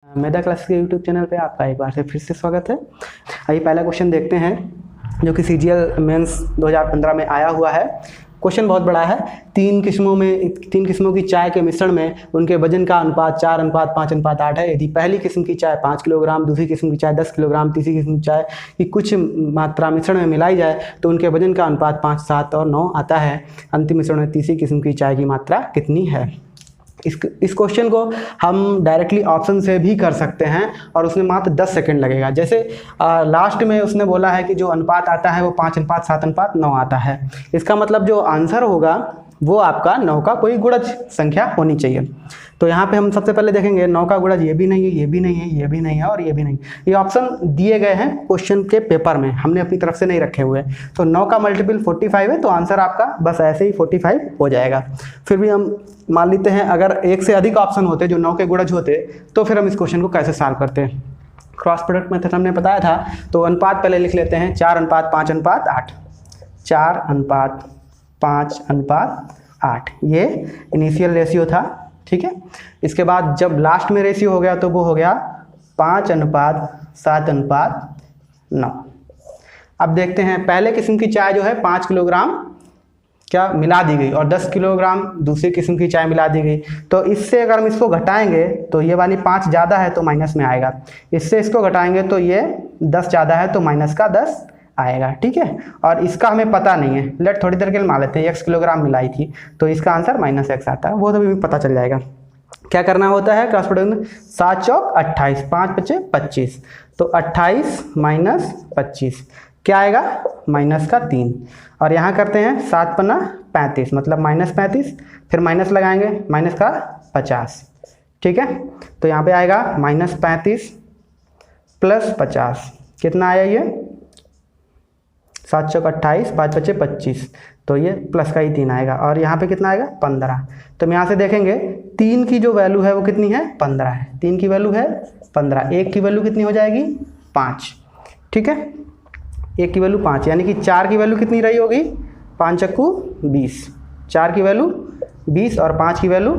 मेधा classes के YouTube channel पे आपका एक बार से फिर से स्वागत है। आइए पहला क्वेश्चन देखते हैं जो कि CGL मेंस 2015 में आया हुआ है। क्वेश्चन बहुत बड़ा है। तीन किस्मों की चाय के मिश्रण में उनके वजन का अनुपात 4:5:8 है। यदि पहली किस्म की चाय 5 किलोग्राम, दूसरी किस्म की चाय 10 किलोग्राम, तीसरी किस्म की चाय की कुछ मात्रा मिश्रण में मिलाई जाए तो उनके वजन का अनुपात 5, 7 और 9 आता है। अंतिम मिश्रण में तीसरी किस्म की चाय की मात्रा कितनी है? इस क्वेश्चन को हम डायरेक्टली ऑप्शन से भी कर सकते हैं और उसमें मात्र 10 सेकंड लगेगा। जैसे लास्ट में उसने बोला है कि जो अनुपात आता है वो 5:7:9 आता है। इसका मतलब जो आंसर होगा वो आपका 9 का कोई गुणज संख्या होनी चाहिए। तो यहाँ पे हम सबसे पहले देखेंगे 9 का गुणज ये भी नहीं है, ये भी नहीं है, ये भी नहीं है और ये भी नहीं। ये ऑप्शन दिए गए हैं क्वेश्चन के पेपर में, हमने अपनी तरफ से नहीं रखे हुए। तो 9 का मल्टीपल 45 है, तो आंसर आपका बस ऐसे ही 45 हो जाएगा। फिर भी हम मान लेते हैं अगर एक से अधिक ऑप्शन होते जो 9 के गुणज होते तो फिर हम इस क्वेश्चन को कैसे सॉल्व करते हैं। क्रॉस प्रोडक्ट मेथड हमने बताया था, तो अनुपात पहले लिख लेते हैं 4:5:8। 4:5:8 ये इनिशियल रेशियो था, ठीक है। इसके बाद जब लास्ट में रेशियो हो गया तो वो हो गया 5:7:9। अब देखते हैं पहले किस्म की चाय जो है 5 किलोग्राम क्या मिला दी गई और 10 किलोग्राम दूसरी किस्म की चाय मिला दी गई। तो इससे अगर हम इसको घटाएंगे तो ये वाली 5 ज़्यादा है तो माइनस में आएगा। इससे इसको घटाएंगे तो ये 10 ज़्यादा है तो माइनस का 10 आएगा, ठीक है। और इसका हमें पता नहीं है, लेट थोड़ी देर के लिए मान लेते हैं। x किलोग्राम मिलाई थी तो इसका आंसर -x आता है, वो तो भी पता चल जाएगा। क्या करना होता है क्रॉस प्रोडक्ट में? 7 चौक 28, 5 बचे 25, तो 28 माइनस 25 क्या आएगा? -3। और यहाँ करते हैं 7 पन्ना 35, मतलब -35, फिर माइनस लगाएंगे -50, ठीक है। तो यहाँ पे आएगा -35 + 50 कितना आया? ये 7 चौक 28, 5 बचे 25, तो ये प्लस का ही 3 आएगा। और यहाँ पे कितना आएगा? 15। तो हम यहाँ से देखेंगे 3 की जो वैल्यू है वो कितनी है? 15 है। 3 की वैल्यू है 15, 1 की वैल्यू कितनी हो जाएगी? 5, ठीक है। 1 की वैल्यू 5, यानी कि 4 की वैल्यू कितनी रही होगी? 5 चक्कू 20, 4 की वैल्यू 20 और 5 की वैल्यू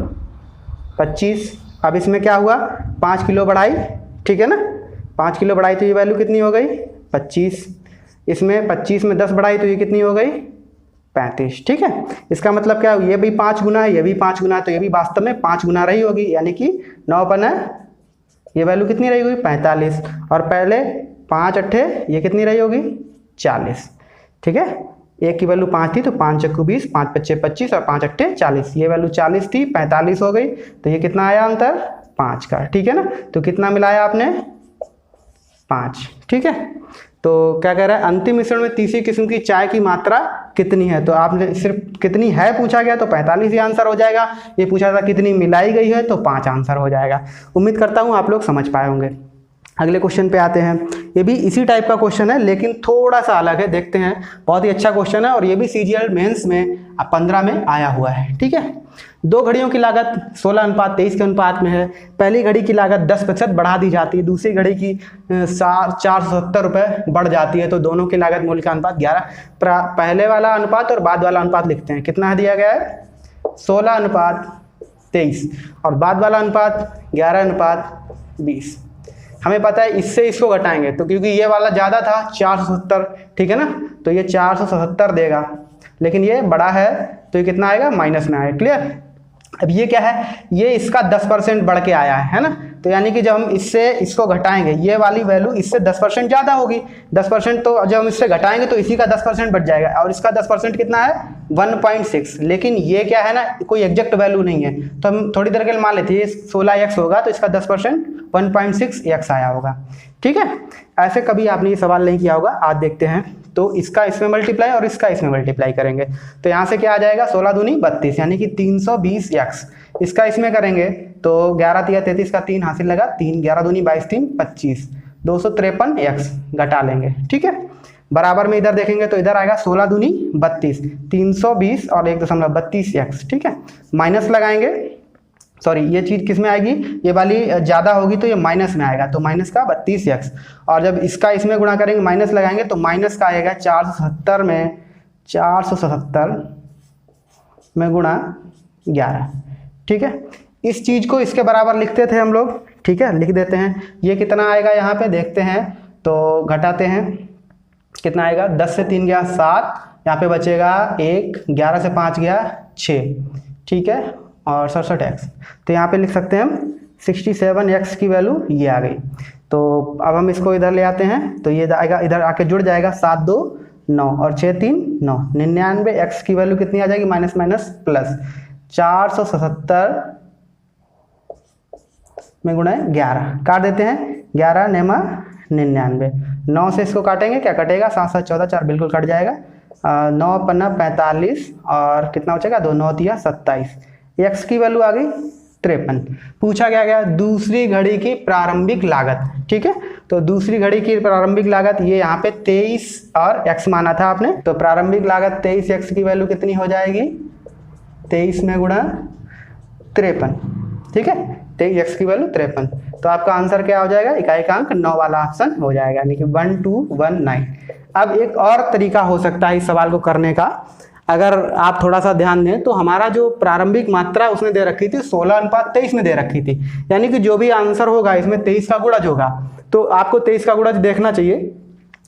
25। अब इसमें क्या हुआ? 5 किलो बढ़ाई, ठीक है ना। 5 किलो बढ़ाई तो ये वैल्यू कितनी हो गई? 25। इसमें 25 में 10 बढ़ाई तो ये कितनी हो गई? 35, ठीक है। इसका मतलब क्या? ये भी 5 गुना है, ये भी 5 गुना है, तो ये भी वास्तव में 5 गुना रही होगी, यानी कि 9 पन्ना ये वैल्यू कितनी रही होगी? 45। और पहले 5 अट्ठे ये कितनी रही होगी? 40, ठीक है। 1 की वैल्यू 5 थी तो 5 चक्कू 20, 5 पच्चे 25 और 5 अट्ठे 40। ये वैल्यू 40 थी, 45 हो गई, तो ये कितना आया अंतर? 5 का, ठीक है ना। तो कितना मिलाया आपने? 5, ठीक है। तो क्या कह रहा है? अंतिम मिश्रण में तीसरी किस्म की चाय की मात्रा कितनी है? तो आपने सिर्फ कितनी है पूछा गया तो 45 ही आंसर हो जाएगा। ये पूछा था कितनी मिलाई गई है तो 5 आंसर हो जाएगा। उम्मीद करता हूँ आप लोग समझ पाए होंगे। अगले क्वेश्चन पे आते हैं। ये भी इसी टाइप का क्वेश्चन है लेकिन थोड़ा सा अलग है, देखते हैं। बहुत ही अच्छा क्वेश्चन है और ये भी CGL मेंस में 15 में आया हुआ है, ठीक है। 2 घड़ियों की लागत 16:23 के अनुपात में है। पहली घड़ी की लागत 10% बढ़ा दी जाती है, दूसरी घड़ी की 470 रुपये बढ़ जाती है, तो दोनों की लागत मूल्य का अनुपात 11। पहले वाला अनुपात और बाद वाला अनुपात लिखते हैं। कितना दिया गया है? 16:23 और बाद वाला अनुपात 11:20। हमें पता है इससे इसको घटाएंगे तो क्योंकि ये वाला ज़्यादा था 470, ठीक है ना, तो ये 477 देगा, लेकिन ये बड़ा है तो ये कितना आएगा? माइनस में आएगा। क्लियर? अब ये क्या है? ये इसका 10% बढ़ के आया है ना, तो यानी कि जब हम इससे इसको घटाएंगे ये वाली वैल्यू इससे 10% ज़्यादा होगी। 10% तो जब हम इससे घटाएंगे तो इसी का 10% बढ़ जाएगा और इसका 10% कितना है? 1.6। लेकिन ये क्या है ना, कोई एग्जैक्ट वैल्यू नहीं है, तो हम थोड़ी देर के लिए मान लेते हैं 16x होगा तो इसका 10% 1.6x आया होगा, ठीक है। ऐसे कभी आपने ये सवाल नहीं किया होगा, आज देखते हैं। तो इसका इसमें मल्टीप्लाई और इसका इसमें मल्टीप्लाई करेंगे तो यहाँ से क्या आ जाएगा? 16 दूनी 32, यानी कि 320x। इसका इसमें करेंगे तो 11 तिया 33 का 3 हासिल लगा 3, 11 दूनी 22, 3 25, 253x घटा लेंगे, ठीक है। बराबर में इधर देखेंगे तो इधर आएगा 16 दूनी 32, 320 और 1.32x, ठीक है। माइनस लगाएंगे, सॉरी ये चीज़ किस में आएगी? ये वाली ज़्यादा होगी तो ये माइनस में आएगा, तो माइनस का 32x। और जब इसका इसमें गुणा करेंगे माइनस लगाएंगे तो माइनस का आएगा 470 में 477 में गुणा 11, ठीक है। इस चीज़ को इसके बराबर लिखते थे हम लोग ठीक है, लिख देते हैं। ये कितना आएगा यहाँ पे देखते हैं, तो घटाते हैं, कितना आएगा, 10 से 3 गया 7, यहाँ पे बचेगा 1, 11 से 5 गया 6, ठीक है, और 67x। तो यहाँ पे लिख सकते हैं हम 67x की वैल्यू ये आ गई। तो अब हम इसको इधर ले आते हैं, तो ये आएगा, इधर आके जुड़ जाएगा, 7 2 9 और 6 3 9, 99x की वैल्यू कितनी आ जाएगी, माइनस माइनस प्लस 477 में गुणा 11, काट देते हैं, 11 नेमा 99, 9 से इसको काटेंगे, क्या कटेगा, 7 7 14 4 बिल्कुल कट जाएगा, 9 पन्ना 45 और कितना बचेगा, 2 9 तिया 27, x की वैल्यू आ गई 53। पूछा गया दूसरी घड़ी की प्रारंभिक लागत, ठीक है, तो दूसरी घड़ी की प्रारंभिक लागत ये यहाँ पे 23 और x माना था आपने, तो प्रारंभिक लागत 23x की वैल्यू कितनी हो जाएगी, 23 में गुणा 53, ठीक है, 23x की वैल्यू 53। तो आपका आंसर क्या हो जाएगा, इकाई का अंक 9 वाला ऑप्शन हो जाएगा, यानी कि 1219। अब एक और तरीका हो सकता है इस सवाल को करने का, अगर आप थोड़ा सा ध्यान दें तो हमारा जो प्रारंभिक मात्रा उसने दे रखी थी 16:23 में दे रखी थी, यानी कि जो भी आंसर होगा इसमें 23 का गुणज होगा, तो आपको 23 का गुणज देखना चाहिए,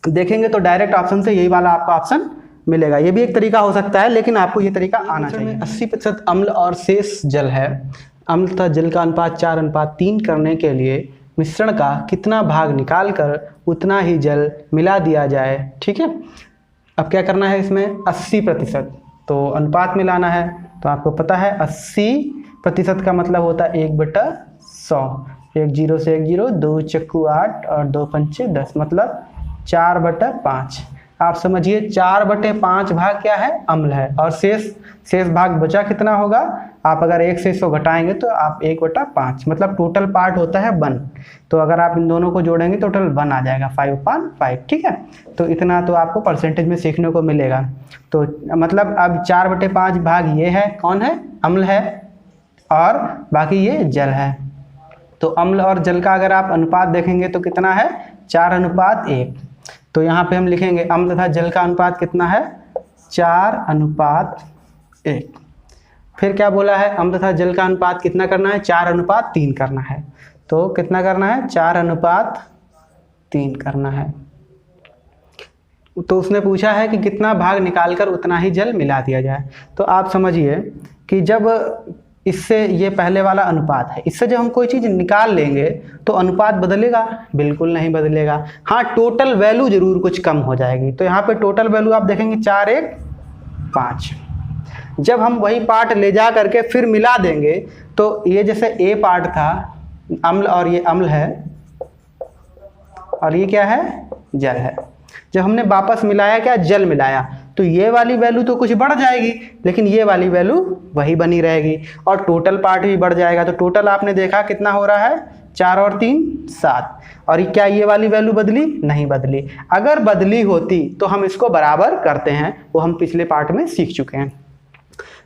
देखेंगे तो डायरेक्ट ऑप्शन से यही वाला आपका ऑप्शन मिलेगा। ये भी एक तरीका हो सकता है, लेकिन आपको ये तरीका आना चाहिए। 80% अम्ल और शेष जल है, अम्ल तथा जल का अनुपात 4:3 करने के लिए मिश्रण का कितना भाग निकालकर उतना ही जल मिला दिया जाए, ठीक है। अब क्या करना है इसमें, 80%, तो अनुपात में लाना है, तो आपको पता है 80% का मतलब होता है 1/100, 1 0 से 1 0, 2 चक्कू 8 और 2 पंचे 10, मतलब 4/5। आप समझिए 4/5 भाग क्या है, अम्ल है, और शेष भाग बचा कितना होगा, आप अगर 1 से इसको घटाएंगे तो आप 1/5, मतलब टोटल पार्ट होता है 1, तो अगर आप इन दोनों को जोड़ेंगे तो टोटल 1 आ जाएगा, 5/5, ठीक है। तो इतना तो आपको परसेंटेज में सीखने को मिलेगा। तो मतलब अब 4/5 भाग ये है, कौन है, अम्ल है, और बाकी ये जल है। तो अम्ल और जल का अगर आप अनुपात देखेंगे तो कितना है, 4:1। तो यहाँ पे हम लिखेंगे अम्ल तथा जल का अनुपात कितना है, 4:1। फिर क्या बोला है, अम्ल तथा जल का अनुपात कितना करना है, 4:3 करना है। तो कितना करना है, 4:3 करना है। तो उसने पूछा है कि कितना भाग निकालकर उतना ही जल मिला दिया जाए। तो आप समझिए कि जब इससे ये पहले वाला अनुपात है, इससे जब हम कोई चीज़ निकाल लेंगे तो अनुपात बदलेगा, बिल्कुल नहीं बदलेगा। हाँ, टोटल वैल्यू जरूर कुछ कम हो जाएगी। तो यहाँ पे टोटल वैल्यू आप देखेंगे 4 1 5। जब हम वही पार्ट ले जा करके फिर मिला देंगे तो ये जैसे ए पार्ट था अम्ल, और ये अम्ल है, और ये क्या है, जल है। जब हमने वापस मिलाया, क्या जल मिलाया, तो ये वाली वैल्यू तो कुछ बढ़ जाएगी, लेकिन ये वाली वैल्यू वही बनी रहेगी, और टोटल पार्ट भी बढ़ जाएगा। तो टोटल आपने देखा कितना हो रहा है, 4 और 3 7। और क्या ये वाली वैल्यू बदली, नहीं बदली। अगर बदली होती तो हम इसको बराबर करते हैं, वो हम पिछले पार्ट में सीख चुके हैं।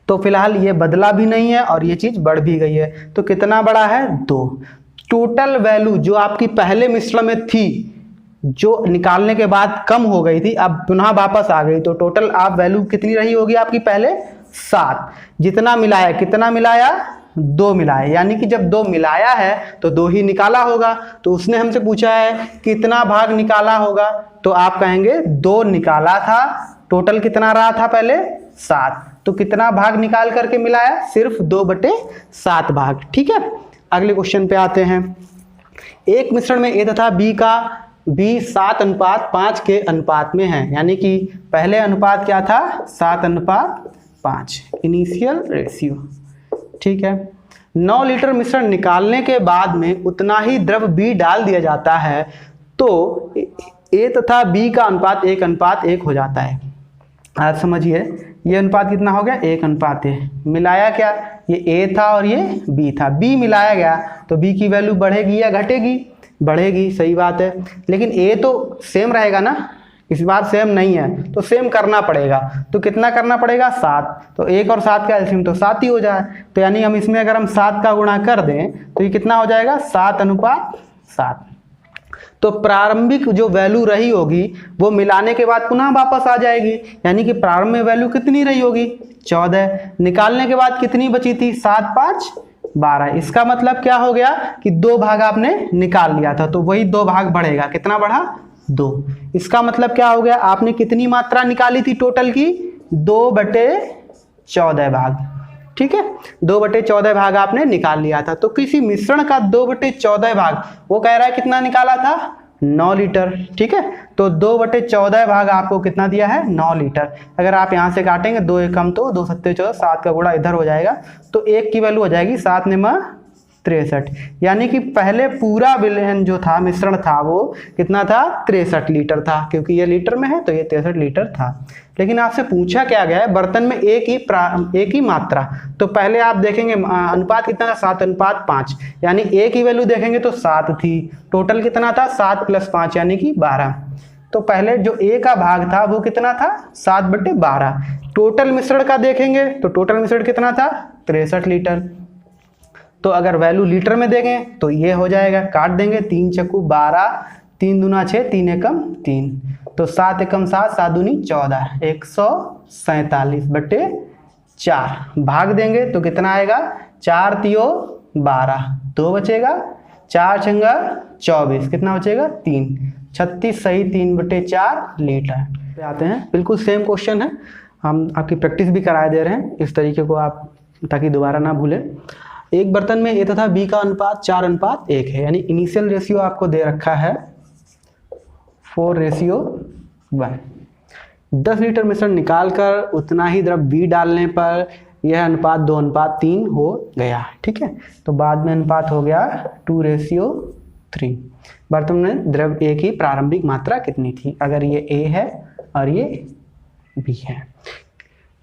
तो फिलहाल ये बदला भी नहीं है और ये चीज़ बढ़ भी गई है। तो कितना बड़ा है, 2। टोटल वैल्यू जो आपकी पहले मिश्रण में थी, जो निकालने के बाद कम हो गई थी, अब पुनः वापस आ गई, तो टोटल आप वैल्यू कितनी रही होगी आपकी, पहले 7। जितना मिलाया, कितना मिलाया, 2 मिलाया, यानी कि जब 2 मिलाया है तो 2 ही निकाला होगा। तो उसने हमसे पूछा है कितना भाग निकाला होगा, तो आप कहेंगे 2 निकाला था, टोटल कितना रहा था पहले, 7। तो कितना भाग निकाल करके मिलाया, सिर्फ 2/7 भाग, ठीक है। अगले क्वेश्चन पे आते हैं। एक मिश्रण में ए तथा बी का 7:5 के अनुपात में है, यानी कि पहले अनुपात क्या था, 7:5, इनिशियल रेशियो, ठीक है। 9 लीटर मिश्रण निकालने के बाद में उतना ही द्रव बी डाल दिया जाता है, तो ए तथा बी का अनुपात 1:1 हो जाता है। आप समझिए ये अनुपात कितना हो गया, 1:1। मिलाया क्या, ये ए था और ये बी था, बी मिलाया गया तो बी की वैल्यू बढ़ेगी या घटेगी, बढ़ेगी, सही बात है। लेकिन ए तो सेम रहेगा ना, इस बार सेम नहीं है, तो सेम करना पड़ेगा। तो कितना करना पड़ेगा, 7। तो 1 और 7 का एलसीएम तो 7 ही हो जाए, तो यानी हम इसमें अगर हम 7 का गुणा कर दें तो ये कितना हो जाएगा, 7:7। तो प्रारंभिक जो वैल्यू रही होगी वो मिलाने के बाद पुनः वापस आ जाएगी, यानी कि प्रारंभ में वैल्यू कितनी रही होगी, 14। निकालने के बाद कितनी बची थी, 7 5 12। इसका मतलब क्या हो गया कि 2 भाग आपने निकाल लिया था, तो वही 2 भाग बढ़ेगा। कितना बढ़ा? 2। इसका मतलब क्या हो गया, आपने कितनी मात्रा निकाली थी टोटल की? 2/14 भाग। ठीक है, 2/14 भाग आपने निकाल लिया था। तो किसी मिश्रण का 2/14 भाग, वो कह रहा है कितना निकाला था? 9 लीटर। ठीक है, तो 2/14 भाग आपको कितना दिया है? 9 लीटर। अगर आप यहाँ से काटेंगे 2 एकम तो 2 सत्ते 14, 7 का गुणा इधर हो जाएगा, तो 1 की वैल्यू हो जाएगी 7 निमा 63। यानी कि पहले पूरा विलयन जो था, मिश्रण था, वो कितना था? 63 लीटर था, क्योंकि ये लीटर में है तो ये 63 लीटर था। लेकिन आपसे पूछा क्या गया है, बर्तन में एक ही मात्रा। तो पहले आप देखेंगे अनुपात कितना था? 7:5, यानी ए की वैल्यू देखेंगे तो 7 थी। टोटल कितना था? 7 + 5 यानी कि 12। तो पहले जो ए का भाग था वो कितना था? 7/12। टोटल मिश्रण का देखेंगे तो टोटल मिश्रण कितना था? 63 लीटर। तो अगर वैल्यू लीटर में देखें तो ये हो जाएगा, काट देंगे, 3 चक्कू 12, 3 दूना 6, 3 एकम 3, तो 7 एकम 7, 7 दूनी 14, 147/4। भाग देंगे तो कितना आएगा? 4 तियो 12, 2 बचेगा, 4 छंगा 24, कितना बचेगा? 3, 36 सही 3/4 लीटर। पे आते हैं, बिल्कुल सेम क्वेश्चन है, हम आपकी प्रैक्टिस भी कराए दे रहे हैं इस तरीके को आप, ताकि दोबारा ना भूलें। एक बर्तन में ए तथा बी का अनुपात 4:1 है, यानी इनिशियल रेशियो आपको दे रखा है 4:1। 10 लीटर मिश्रण निकालकर उतना ही द्रव बी डालने पर यह अनुपात 2:3 हो गया। ठीक है, तो बाद में अनुपात हो गया 2:3। बर्तन में द्रव ए की प्रारंभिक मात्रा कितनी थी? अगर ये ए है और ये बी है।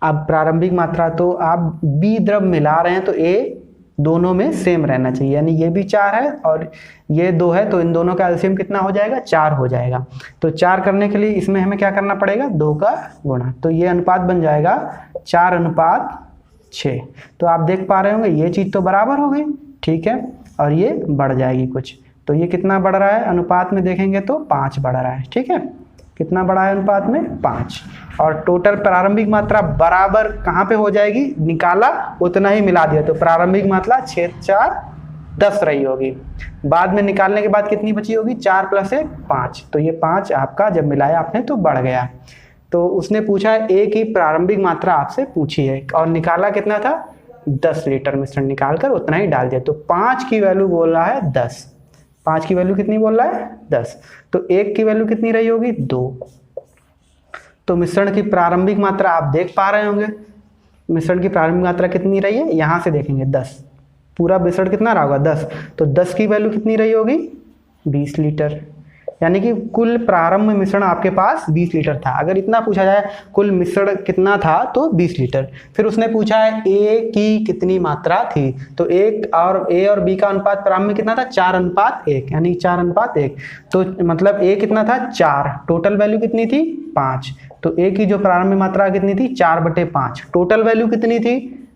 अब प्रारंभिक मात्रा तो आप बी द्रव मिला रहे हैं तो ए दोनों में सेम रहना चाहिए, यानी ये भी 4 है और ये 2 है, तो इन दोनों का एलसीएम कितना हो जाएगा? 4 हो जाएगा। तो 4 करने के लिए इसमें हमें क्या करना पड़ेगा? 2 का गुणा, तो ये अनुपात बन जाएगा 4:6। तो आप देख पा रहे होंगे ये चीज़ तो बराबर हो गई, ठीक है, और ये बढ़ जाएगी कुछ, तो ये कितना बढ़ रहा है अनुपात में देखेंगे तो 5 बढ़ रहा है। ठीक है, कितना बढ़ा है अनुपात में? 5। और टोटल प्रारंभिक मात्रा बराबर कहाँ पे हो जाएगी? निकाला उतना ही मिला दिया, तो प्रारंभिक मात्रा 6 4 10 रही होगी। बाद में निकालने के बाद कितनी बची होगी? 4 + 1 5, तो ये 5 आपका जब मिलाया आपने तो बढ़ गया। तो उसने पूछा ए की प्रारंभिक मात्रा आपसे पूछी है और निकाला कितना था? 10 लीटर मिश्रण निकालकर उतना ही डाल दिया, तो 5 की वैल्यू बोल रहा है 10। 5 की वैल्यू कितनी बोल रहा है? 10। तो 1 की वैल्यू कितनी रही होगी? 2। तो मिश्रण की प्रारंभिक मात्रा आप देख पा रहे होंगे, मिश्रण की प्रारंभिक मात्रा कितनी रही है? यहाँ से देखेंगे 10, पूरा मिश्रण कितना रहा होगा? 10, तो 10 की वैल्यू कितनी रही होगी? 20 लीटर। यानी कि कुल प्रारंभ मिश्रण आपके पास 20 लीटर था। अगर इतना पूछा जाए कुल मिश्रण कितना था तो 20 लीटर। फिर उसने पूछा है ए की कितनी मात्रा थी, तो ए और बी का अनुपात प्रारंभ में कितना था? 4:1, यानी 4:1। तो मतलब ए कितना था? 4। टोटल वैल्यू कितनी थी? 5। तो ए की जो प्रारंभिक मात्रा कितनी थी? 4/5। टोटल वैल्यू कितनी थी?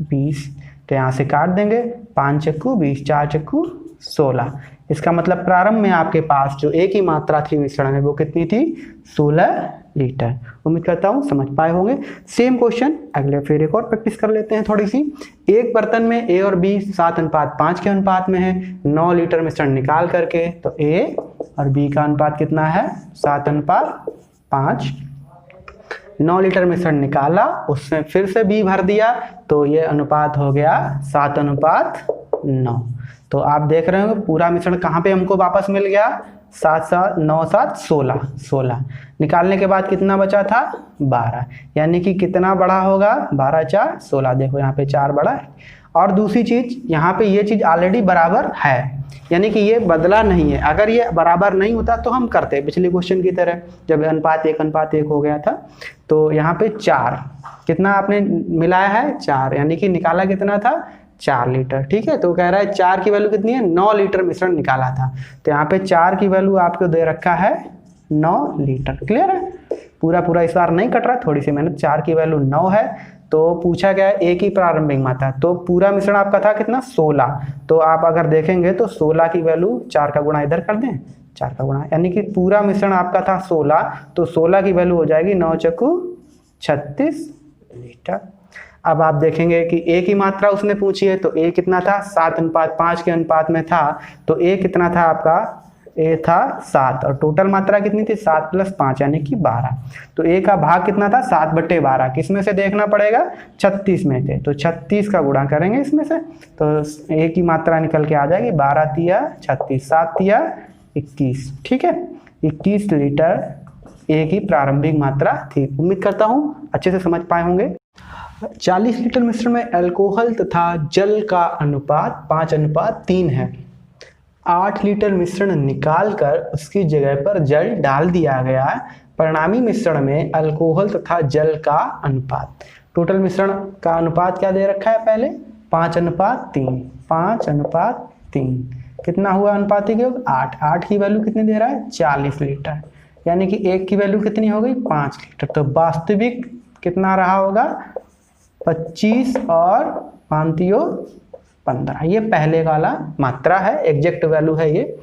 20। तो यहाँ से काट देंगे, 5 चक्कू 20, 4 चक्कू 16। इसका मतलब प्रारंभ में आपके पास जो ए की मात्रा थी मिश्रण में वो कितनी थी? 16 लीटर। उम्मीद करता हूँ समझ पाए होंगे। सेम क्वेश्चन अगले फिर एक और प्रैक्टिस कर लेते हैं थोड़ी सी। एक बर्तन में ए और बी 7:5 के अनुपात में है। 9 लीटर मिश्रण निकाल करके, तो ए और बी का अनुपात कितना है? 7:5। 9 लीटर मिश्रण निकाला, उसमें फिर से बी भर दिया, तो ये अनुपात हो गया 7:9। तो आप देख रहे हो पूरा मिश्रण कहाँ पे हमको वापस मिल गया? 7 7 9 7 16। 16 निकालने के बाद कितना बचा था? 12। यानी कि कितना बड़ा होगा? 12 4 16। देखो यहाँ पे 4 बड़ा है। और दूसरी चीज, यहाँ पे ये चीज ऑलरेडी बराबर है, यानी कि ये बदला नहीं है। अगर ये बराबर नहीं होता तो हम करते पिछले क्वेश्चन की तरह, जब अनुपात 1:1 हो गया था। तो यहाँ पे 4 कितना आपने मिलाया है? 4, यानी कि निकाला कितना था? 4 लीटर। ठीक है, तो कह रहा है 4 की वैल्यू कितनी है? 9 लीटर मिश्रण निकाला था, तो यहाँ पे 4 की वैल्यू आपको दे रखा है 9 लीटर। क्लियर है? पूरा इस बार नहीं कट रहा, थोड़ी सी मेहनत। 4 की वैल्यू 9 है, तो पूछा गया है ए की प्रारंभिक मात्रा, तो पूरा मिश्रण आपका था कितना? 16। तो आप अगर देखेंगे तो 16 की वैल्यू 4 का गुणा इधर कर दें, 4 का गुणा, यानी कि पूरा मिश्रण आपका था 16, तो 16 की वैल्यू हो जाएगी 9 चक्कू 36 लीटर। अब आप देखेंगे कि ए की मात्रा उसने पूछी है, तो ए कितना था 7:5 के अनुपात में था, तो ए कितना था आपका, ए था 7 और टोटल मात्रा कितनी थी 7 + 5 यानी कि 12। तो ए का भाग कितना था 7/12, किस में से देखना पड़ेगा 36 में से, तो 36 का गुणा करेंगे इसमें से, तो ए की मात्रा निकल के आ जाएगी 12 तिया 36, 7 तिया 21, ठीक है। 21 लीटर ए की प्रारंभिक मात्रा थी। उम्मीद करता हूँ अच्छे से समझ पाए होंगे। 40 लीटर मिश्रण में अल्कोहल तथा जल का अनुपात 5:3 है। 8 लीटर मिश्रण निकालकर उसकी जगह पर जल डाल दिया गया। परिणामी मिश्रण में अल्कोहल तथा जल का अनुपात, टोटल मिश्रण का अनुपात क्या दे रखा है पहले 5:3, 5:3 कितना हुआ अनुपातिक योग 8, 8 की वैल्यू कितनी दे रहा है 40 लीटर, यानी कि एक की वैल्यू कितनी हो गई 5 लीटर। तो वास्तविक कितना रहा होगा 25 और 5×15, ये पहले वाला मात्रा है, एग्जैक्ट वैल्यू है ये।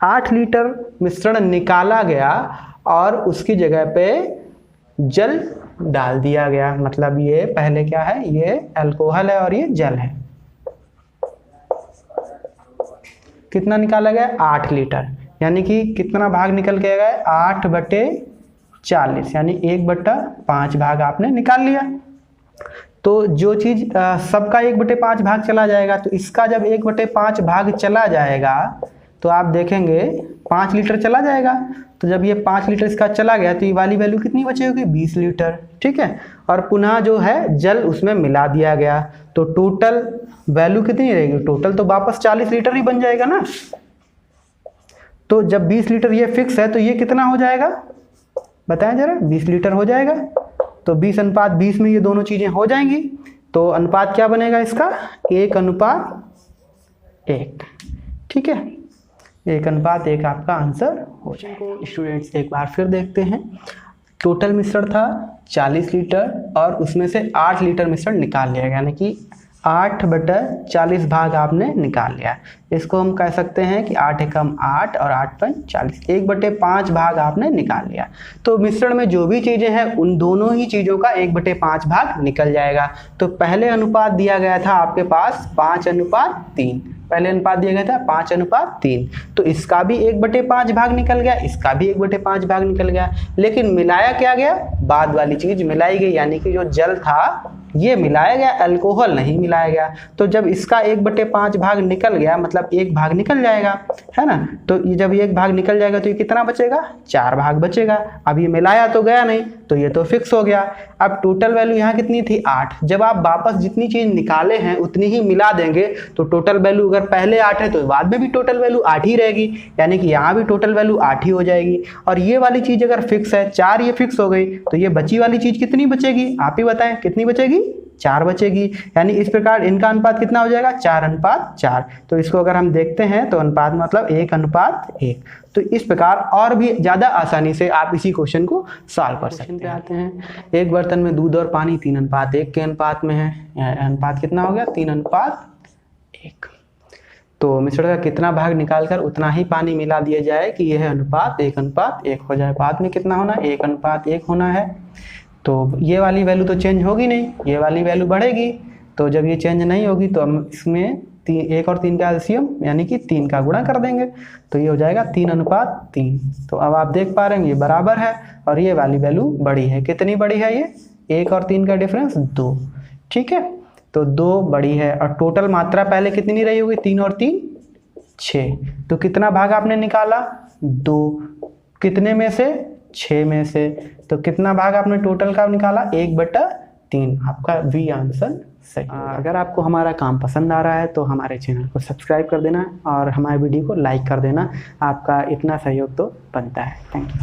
8 लीटर मिश्रण निकाला गया और उसकी जगह पे जल डाल दिया गया, मतलब ये पहले क्या है, ये अल्कोहल है और ये जल है। कितना निकाला गया 8 लीटर, यानी कि कितना भाग निकल के गए 8/40, यानी 1/5 भाग आपने निकाल लिया। तो जो चीज सबका 1/5 भाग चला जाएगा, तो इसका जब 1/5 भाग चला जाएगा तो आप देखेंगे 5 लीटर चला जाएगा। तो जब ये 5 लीटर इसका चला गया तो ये वाली वैल्यू कितनी बची होगी 20 लीटर, ठीक है। और पुनः जो है जल उसमें मिला दिया गया, तो टोटल वैल्यू कितनी रहेगी, टोटल तो वापस 40 लीटर ही बन जाएगा ना। तो जब 20 लीटर ये फिक्स है तो ये कितना हो जाएगा बताएं जरा, 20 लीटर हो जाएगा। तो 20:20 में ये दोनों चीजें हो जाएंगी, तो अनुपात क्या बनेगा इसका 1:1, ठीक है। 1:1 आपका आंसर हो जाएगा। स्टूडेंट्स एक बार फिर देखते हैं, टोटल मिश्रण था 40 लीटर और उसमें से 8 लीटर मिश्रण निकाल लिया गया, यानी कि 8/40 भाग आपने निकाल लिया। इसको हम कह सकते हैं कि 8 एकम 8 और 8/40, 1/5 भाग आपने निकाल लिया। तो मिश्रण में जो भी चीज़ें हैं उन दोनों ही चीज़ों का 1/5 भाग निकल जाएगा। तो पहले अनुपात दिया गया था आपके पास 5:3, पहले अनुपात दिया गया था 5:3, तो इसका भी 1/5 भाग निकल गया, इसका भी 1/5 भाग निकल गया, लेकिन मिलाया क्या गया, बाद वाली चीज मिलाई गई, यानी कि जो जल था ये मिलाया गया, अल्कोहल नहीं मिलाया गया। तो जब इसका 1/5 भाग निकल गया मतलब एक भाग निकल जाएगा, है ना। तो ये जब एक भाग निकल जाएगा तो ये कितना बचेगा 4 भाग बचेगा। अब ये मिलाया तो गया नहीं, तो ये तो फिक्स हो गया। अब टोटल वैल्यू यहाँ कितनी थी 8, जब आप वापस जितनी चीज निकाले हैं उतनी ही मिला देंगे, तो टोटल वैल्यू अगर पहले 8 है तो बाद में भी टोटल वैल्यू 8 ही रहेगी, यानी कि यहाँ भी टोटल वैल्यू 8 ही हो जाएगी। और ये वाली चीज अगर फिक्स है 4, ये फिक्स हो गई, तो ये बची वाली चीज कितनी बचेगी आप ही बताएं, कितनी बचेगी 4 बचेगी। यानी इस प्रकार इनका अनुपात कितना हो जाएगा 4:4। तो इसको अगर हम देखते हैं तो अनुपात मतलब 1:1। तो इस प्रकार और भी ज़्यादा आसानी से आप इसी क्वेश्चन को सॉल्व कर सकते हैं। आते हैं, एक बर्तन में दूध और पानी 3:1 के अनुपात में है, अनुपात कितना हो गया 3:1। तो मिश्रण का कितना भाग निकालकर उतना ही पानी मिला दिया जाए कि यह अनुपात 1:1 हो जाए। बाद में कितना होना 1:1 होना है। तो ये वाली वैल्यू तो चेंज होगी नहीं, ये वाली वैल्यू बढ़ेगी। तो जब ये चेंज नहीं होगी तो हम इसमें 1 और 3 का एलसीएम यानी कि 3 का गुणा कर देंगे, तो ये हो जाएगा 3:3। तो अब आप देख पा रहे हैं ये बराबर है और ये वाली वैल्यू बड़ी है। कितनी बड़ी है ये 1 और 3 का डिफरेंस 2, ठीक है। तो 2 बड़ी है और टोटल मात्रा पहले कितनी रही होगी 3 और 3 6। तो कितना भाग आपने निकाला 2, कितने में से 6 में से। तो कितना भाग आपने टोटल का निकाला 1/3, आपका बी आंसर सही। अगर आपको हमारा काम पसंद आ रहा है तो हमारे चैनल को सब्सक्राइब कर देना और हमारे वीडियो को लाइक कर देना, आपका इतना सहयोग तो बनता है। Thank you.